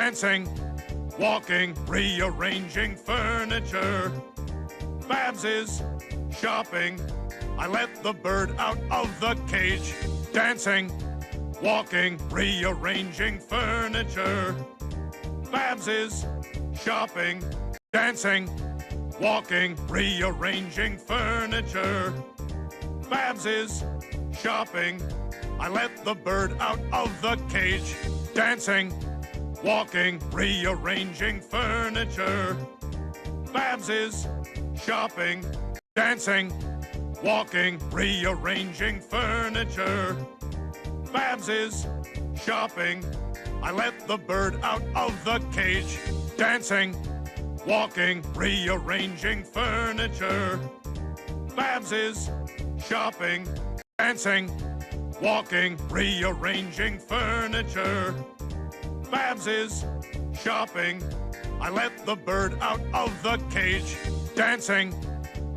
dancing, walking, rearranging furniture. Babs is shopping. I let the bird out of the cage. Dancing, walking, rearranging furniture. Babs is shopping. Dancing, walking, rearranging furniture. Babs is shopping. I let the bird out of the cage. Dancing, walking, rearranging furniture. Babs is shopping. Dancing, walking, rearranging furniture. Babs is shopping. I let the bird out of the cage. Dancing, walking, rearranging furniture. Babs is shopping. Dancing, walking, rearranging furniture. Babs is shopping. I let the bird out of the cage. Dancing,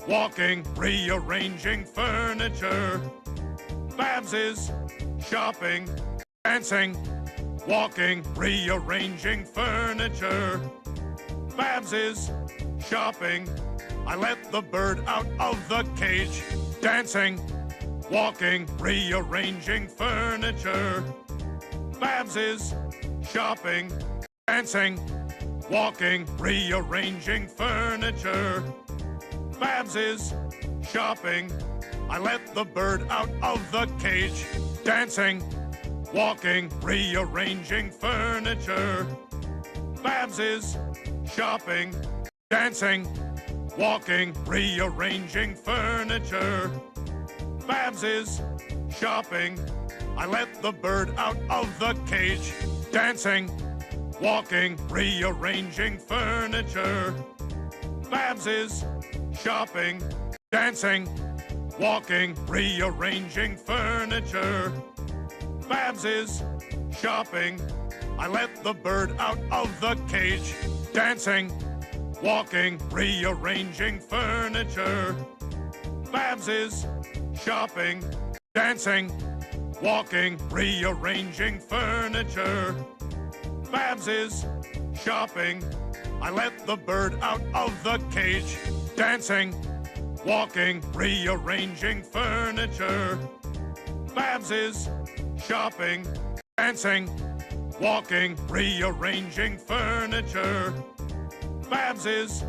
walking, rearranging furniture. Babs is shopping. Dancing, walking, rearranging furniture. Babs is shopping. I let the bird out of the cage. Dancing, walking, rearranging furniture. Babs is shopping. Dancing, walking, rearranging furniture. Babs is shopping. I let the bird out of the cage. Dancing, walking, rearranging furniture. Babs is shopping. Dancing, walking, rearranging furniture. Babs is shopping. I let the bird out of the cage. Dancing, walking, rearranging furniture. Babs is shopping. Dancing, walking, rearranging furniture. Babs is shopping. I let the bird out of the cage. Dancing, walking, rearranging furniture. Babs is shopping. Dancing, walking, rearranging furniture. Babs is shopping. I let the bird out of the cage. Dancing, walking, rearranging furniture. Babs is shopping. Dancing, walking, rearranging furniture. Babs is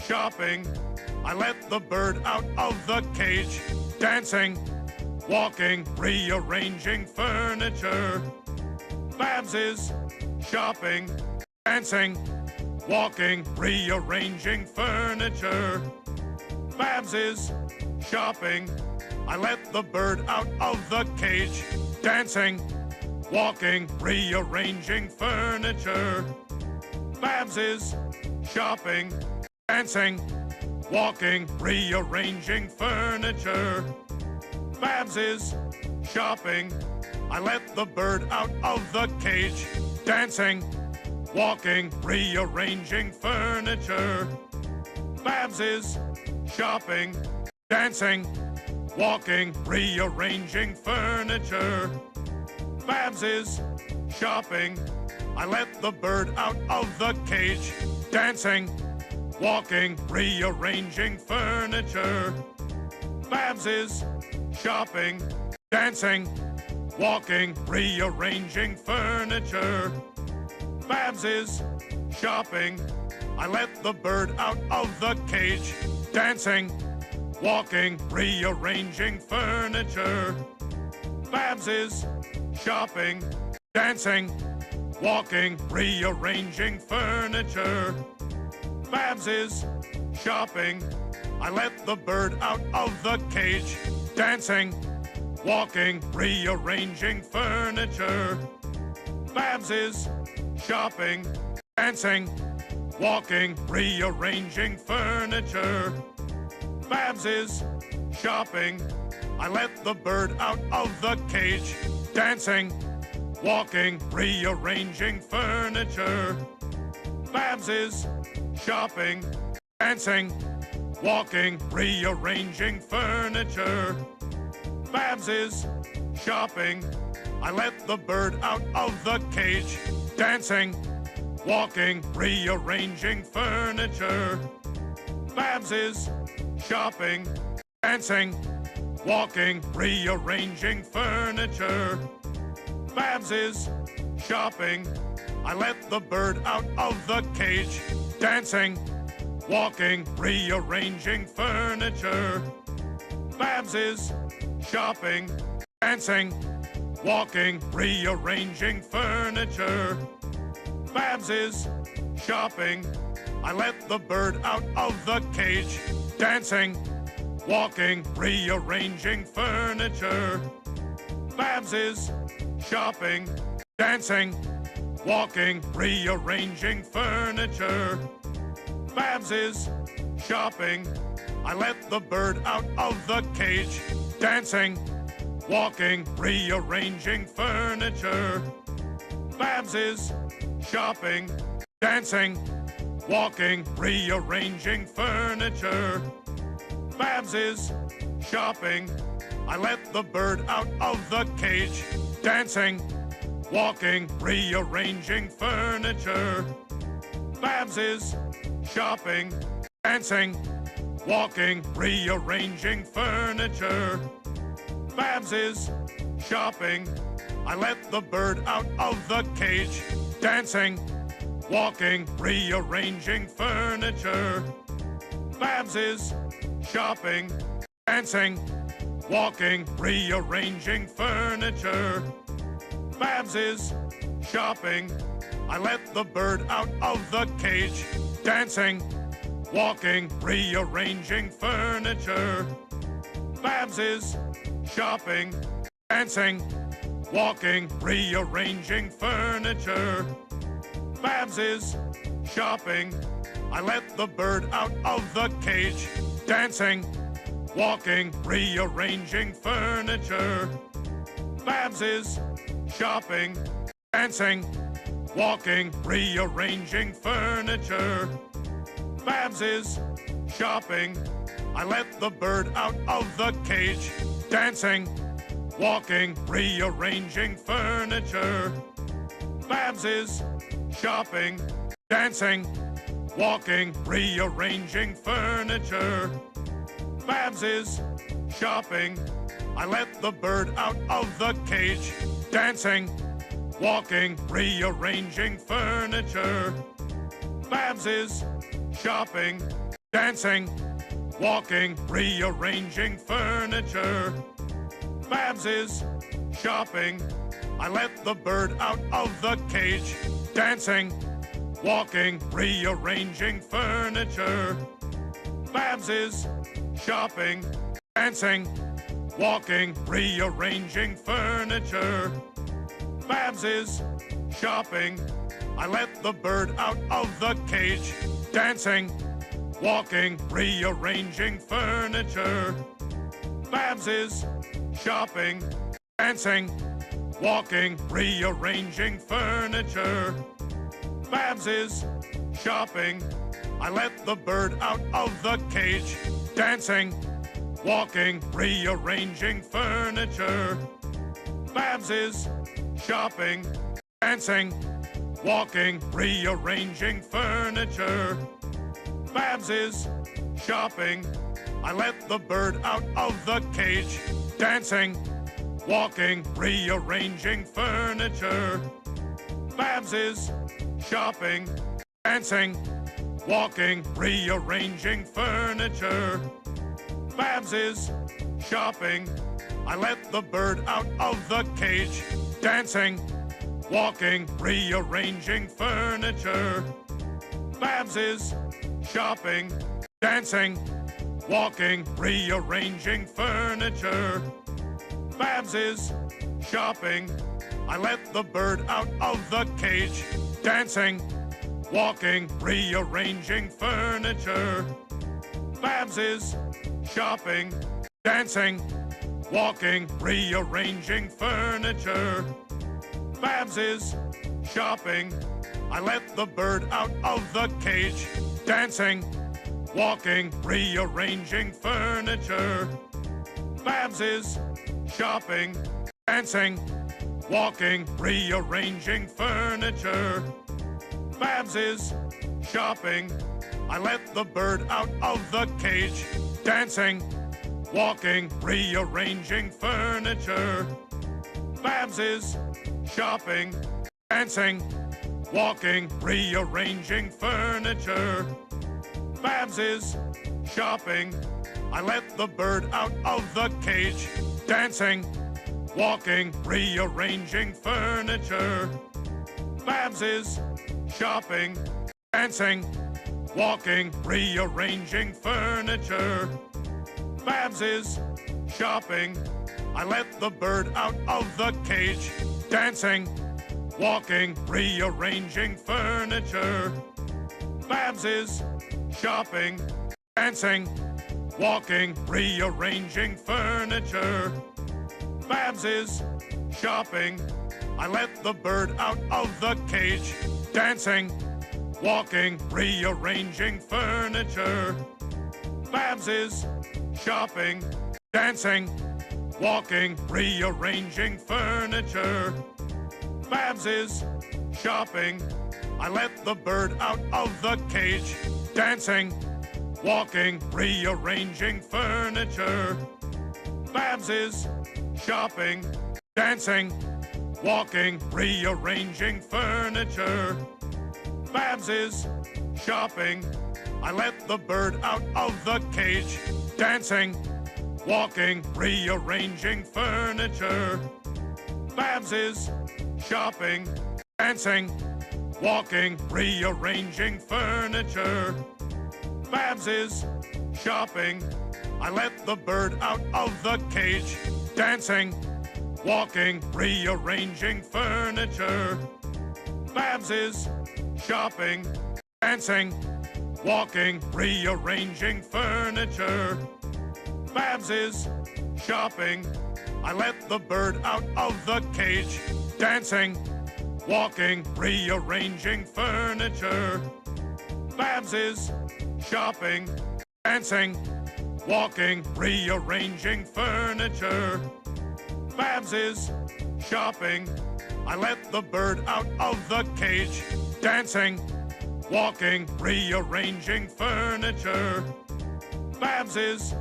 shopping. I let the bird out of the cage. Dancing, walking, rearranging furniture. Babs is shopping. Dancing, walking, rearranging furniture. Babs is shopping. I let the bird out of the cage. Dancing, walking, rearranging furniture. Babs is shopping. Dancing, walking, rearranging furniture. Babs is shopping. I let the bird out of the cage. Dancing, walking, rearranging furniture. Babs is shopping. Dancing, walking, rearranging furniture. Babs is shopping. I let the bird out of the cage. Dancing, walking, rearranging furniture. Babs is shopping. Dancing, walking, rearranging furniture. Babs is shopping. I let the bird out of the cage. Dancing, walking, rearranging furniture. Babs is shopping. Dancing, walking, rearranging furniture. Babs is shopping. I let the bird out of the cage. Dancing, walking, rearranging furniture. Babs is shopping. Dancing, walking, rearranging furniture. Babs is shopping. I let the bird out of the cage. Dancing, walking, rearranging furniture. Babs is shopping. Dancing, walking, rearranging furniture. Babs is shopping. I let the bird out of the cage. Dancing, walking, rearranging furniture. Babs is shopping, dancing, walking, rearranging furniture. Babs is shopping. I let the bird out of the cage. Dancing, walking, rearranging furniture. Babs is shopping, dancing, walking, rearranging furniture. Babs is shopping. I let the bird out of the cage. Dancing, walking, rearranging furniture. Babs is shopping, dancing, walking, rearranging furniture. Babs is shopping. I let the bird out of the cage. Dancing, walking, rearranging furniture. Babs is shopping, dancing, walking, rearranging furniture. Babs is shopping. I let the bird out of the cage. Dancing, walking, rearranging furniture. Babs is shopping, dancing, walking, rearranging furniture. Babs is shopping. I let the bird out of the cage. Dancing, walking, rearranging furniture. Babs is shopping, dancing, walking, rearranging furniture. Babs is shopping. I let the bird out of the cage. Dancing, walking, rearranging furniture. Babs is shopping, dancing, walking, rearranging furniture. Babs is shopping. I let the bird out of the cage. Dancing, walking, rearranging furniture. Babs is shopping, dancing, walking, rearranging furniture. Babs is shopping. I let the bird out of the cage. Dancing, walking, rearranging furniture. Babs is shopping, dancing, walking, rearranging furniture. Babs is shopping. I let the bird out of the cage. Dancing, walking, rearranging furniture. Babs is shopping, dancing, walking, rearranging furniture. Babs is shopping. I let the bird out of the cage. Dancing, walking, rearranging furniture. Babs is shopping, dancing, walking, rearranging furniture. Babs is shopping. I let the bird out of the cage. Dancing, walking, rearranging furniture. Babs is shopping, dancing, walking, rearranging furniture. Babs is shopping. I let the bird out of the cage. Dancing, walking, rearranging furniture. Babs is shopping, dancing, walking, rearranging furniture. Babs is shopping. I let the bird out of the cage. Dancing, walking, rearranging furniture. Babs is shopping, dancing, walking, rearranging furniture. Babs is shopping. I let the bird out of the cage. Dancing, walking, rearranging furniture. Babs is shopping, dancing, walking, rearranging furniture. Babs is shopping. I let the bird out of the cage. Dancing, walking, rearranging furniture. Babs is shopping, dancing, walking, rearranging furniture. Babs is shopping. I let the bird out of the cage. Dancing, walking, rearranging furniture. Babs is shopping, dancing, walking, rearranging furniture. Babs is shopping. I let the bird out of the cage. Dancing, walking, rearranging furniture. Babs is shopping. Dancing, walking, rearranging furniture. Babs is shopping. I let the bird out of the cage. Dancing, walking, rearranging furniture. Babs is shopping. Dancing, walking, rearranging furniture. Babs is shopping. I let the bird out of the cage. Dancing, walking, rearranging furniture. Babs is shopping. Dancing, walking, rearranging furniture. Babs is shopping. I let the bird out of the cage. Dancing, walking, rearranging furniture. Babs is shopping. Dancing, walking, rearranging furniture. Babs is shopping. I let the bird out of the cage. Dancing, walking, rearranging furniture. Babs is shopping. Dancing, walking, rearranging furniture. Babs is shopping. I let the bird out of the cage. Dancing, walking, rearranging furniture. Babs is shopping. Dancing, walking, rearranging furniture. Babs is shopping. I let the bird out of the cage. Dancing, walking, rearranging furniture. Babs is shopping. Dancing, walking, rearranging furniture. Babs is shopping. I let the bird out of the cage. Dancing, walking, rearranging furniture. Babs is shopping. Dancing, walking, rearranging furniture. Babs is shopping. I let the bird out of the cage. Dancing, walking, rearranging furniture. Babs is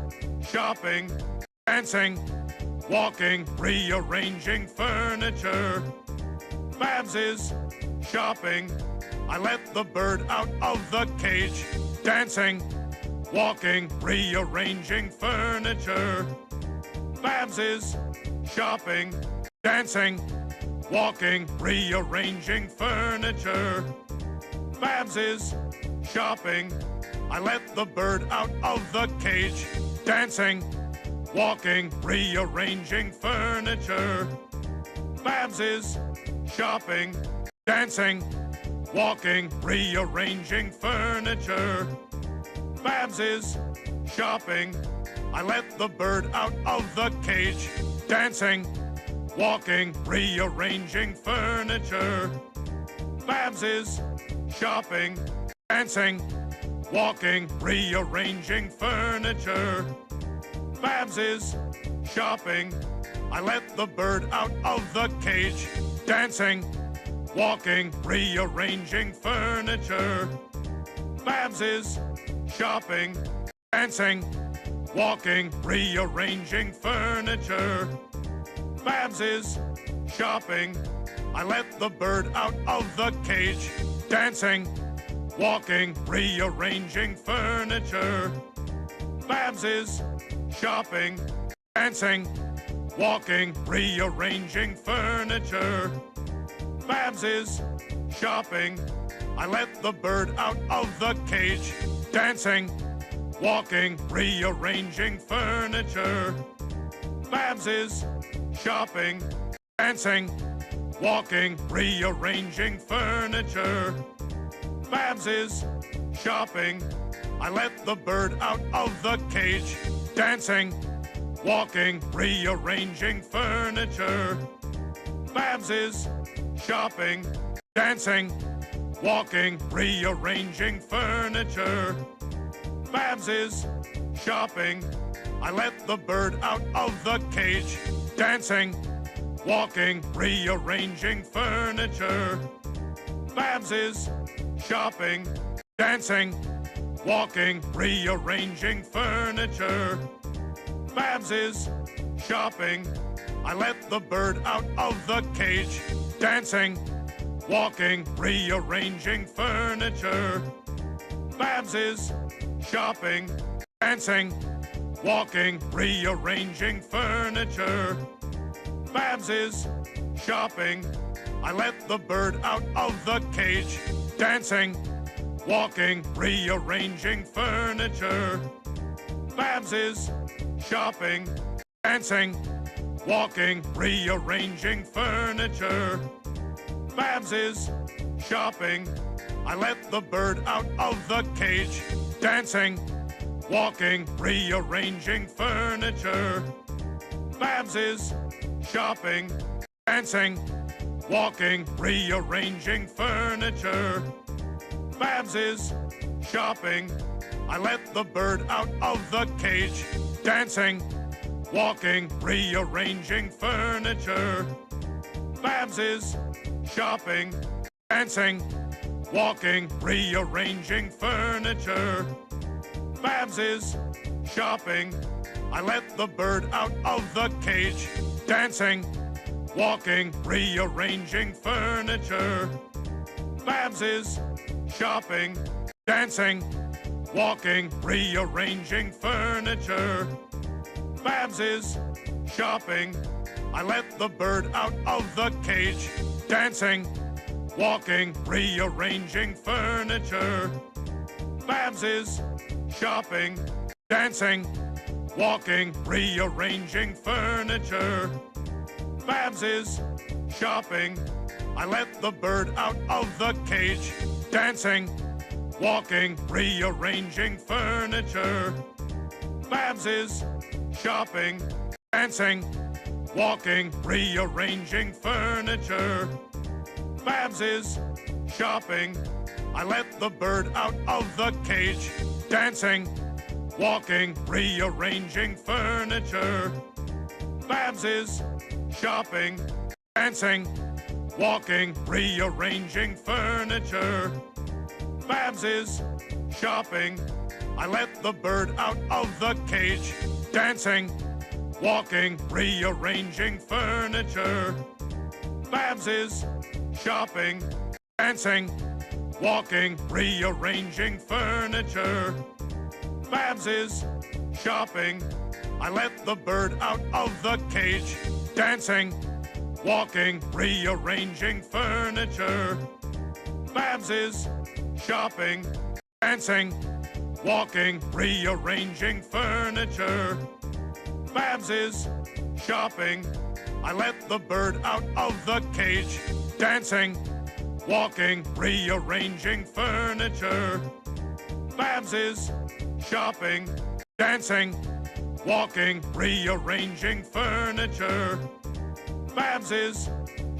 shopping. Dancing, walking, rearranging furniture. Babs is shopping. I let the bird out of the cage. Dancing, walking, rearranging furniture. Babs is shopping. Dancing, walking, rearranging furniture. Babs is shopping. I let the bird out of the cage. Dancing, walking, rearranging furniture. Babs is shopping. Dancing, walking, rearranging furniture. Babs is shopping. I let the bird out of the cage. Dancing, walking, rearranging furniture. Babs is shopping. Dancing, walking, rearranging furniture. Babs is shopping. I let the bird out of the cage. Dancing, walking, rearranging furniture. Babs is shopping. Dancing, walking, rearranging furniture. Babs is shopping. I let the bird out of the cage. Dancing, walking, rearranging furniture. Babs is shopping. Dancing, walking, rearranging furniture. Babs is shopping. I let the bird out of the cage. Dancing, walking, rearranging furniture. Babs is shopping. Dancing, walking, rearranging furniture. Babs is shopping. I let the bird out of the cage. Dancing, walking, rearranging furniture. Babs is shopping. Dancing, walking, rearranging furniture. Babs is shopping. I let the bird out of the cage. Dancing, walking, rearranging furniture. Babs is shopping, dancing, walking, rearranging furniture. Babs is shopping. I let the bird out of the cage. Dancing, walking, rearranging furniture. Babs is shopping, dancing, walking, rearranging furniture. Babs is shopping. I let the bird out of the cage. Dancing, walking, rearranging furniture. Babs is shopping, dancing, walking, rearranging furniture. Babs is shopping. I let the bird out of the cage. Dancing, walking, rearranging furniture. Babs is shopping, dancing, walking, rearranging furniture. Babs is shopping. I let the bird out of the cage. Dancing, walking, rearranging furniture. Babs is shopping, dancing, walking, rearranging furniture. Babs is shopping. I let the bird out of the cage. Dancing, walking, rearranging furniture. Babs is shopping, dancing, walking, rearranging furniture. Babs is shopping. I let the bird out of the cage. Dancing, walking, rearranging furniture. Babs is shopping, dancing, walking, rearranging furniture. Babs is shopping. I let the bird out of the cage. Dancing, walking, rearranging furniture. Babs is shopping, dancing, walking, rearranging furniture. Babs is shopping. I let the bird out of the cage. Dancing, walking, rearranging furniture. Babs is shopping, dancing, walking, rearranging furniture. Babs is shopping. I let the bird out of the cage. Dancing, walking, rearranging furniture. Babs is shopping, dancing, walking, rearranging furniture. Babs is shopping. I let the bird out of the cage. Dancing, walking, rearranging furniture. Babs is shopping, dancing, walking, rearranging furniture. Babs is shopping. I let the bird out of the cage. Dancing, walking, rearranging furniture. Babs is shopping, dancing, walking, rearranging furniture. Babs is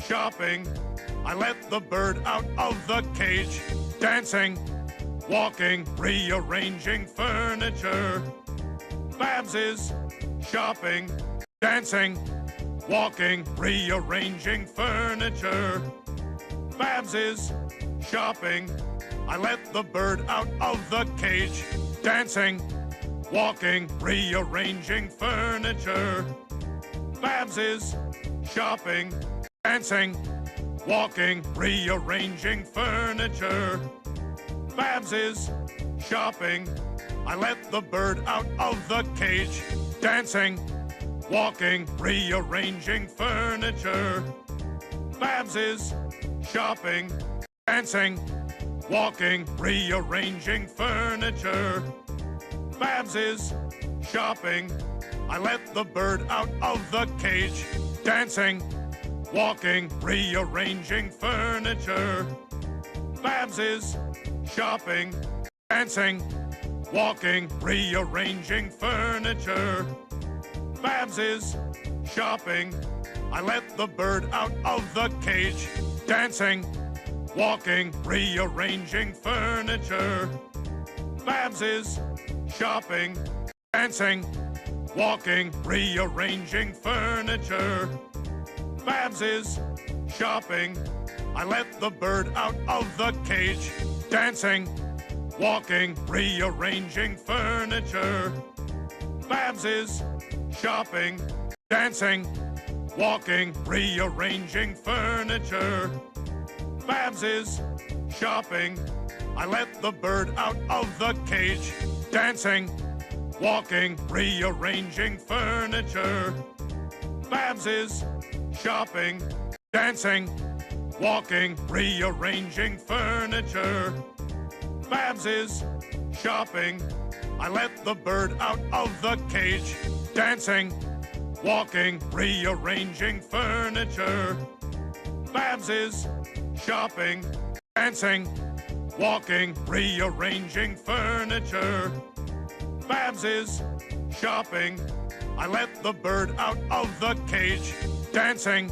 shopping. I let the bird out of the cage. Dancing, walking, rearranging furniture. Babs is shopping, dancing, walking, rearranging furniture. Babs is shopping. I let the bird out of the cage. Dancing, walking, rearranging furniture. Babs is shopping, dancing, walking, rearranging furniture. Babs is shopping. I let the bird out of the cage. Dancing, walking, rearranging furniture. Babs is shopping, dancing, walking, rearranging furniture. Babs is shopping. I let the bird out of the cage. Dancing, walking, rearranging furniture. Babs is shopping, dancing, walking, rearranging furniture. Babs is shopping. I let the bird out of the cage. Dancing, walking, rearranging furniture. Babs is shopping, dancing, walking, rearranging furniture. Babs is shopping. I let the bird out of the cage. dancing, walking, rearranging furniture. Babs is shopping, dancing, walking, rearranging furniture. Babs is shopping. I let the bird out of the cage. Dancing, walking, rearranging furniture. Babs is shopping, dancing, walking, rearranging furniture. Babs is shopping. I let the bird out of the cage. Dancing, walking, rearranging furniture. Babs is shopping, dancing, walking, rearranging furniture. Babs is shopping. I let the bird out of the cage. Dancing,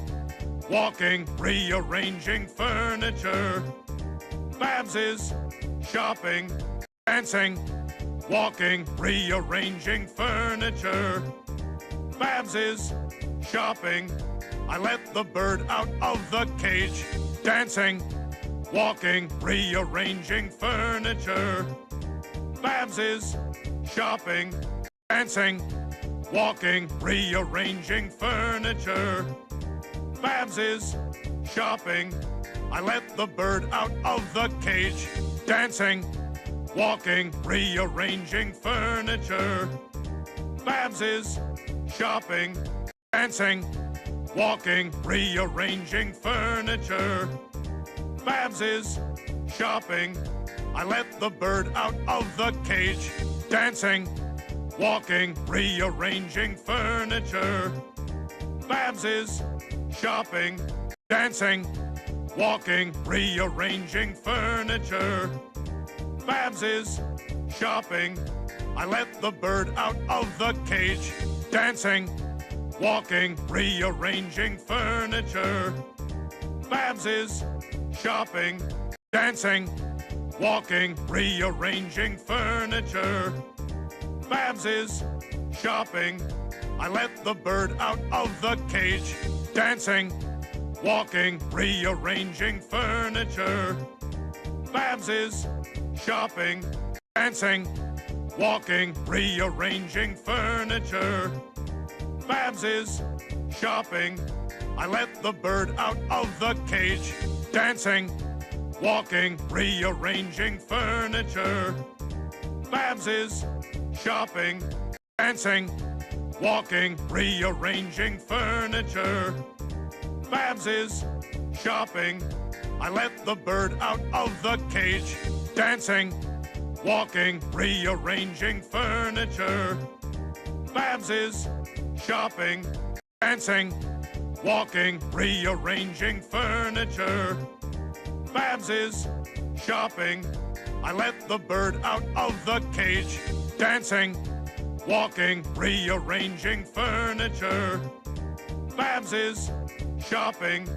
walking, rearranging furniture. Babs is shopping, dancing, walking, rearranging furniture. Babs is shopping. I let the bird out of the cage. Dancing, walking, rearranging furniture. Babs is shopping, dancing, walking, rearranging furniture. Babs is shopping. I let the bird out of the cage. Dancing, walking, rearranging furniture. Babs is shopping, dancing, walking, rearranging furniture. Babs is shopping. I let the bird out of the cage. Dancing, walking, rearranging furniture. Babs is shopping, dancing, walking, rearranging furniture. Babs is shopping. I let the bird out of the cage. Dancing, walking, rearranging furniture. Babs is shopping, dancing, walking, rearranging furniture. Babs is shopping. I let the bird out of the cage. Dancing, walking, rearranging furniture. Babs is shopping, dancing, walking, rearranging furniture. Babs is shopping. I let the bird out of the cage. Dancing, walking, rearranging furniture. Babs is shopping, dancing, walking, rearranging furniture. Babs is shopping. I let the bird out of the cage. Dancing, walking, rearranging furniture. Babs is shopping, dancing, walking, rearranging furniture. Babs is shopping. I let the bird out of the cage. Dancing, walking, rearranging furniture. Babs is shopping.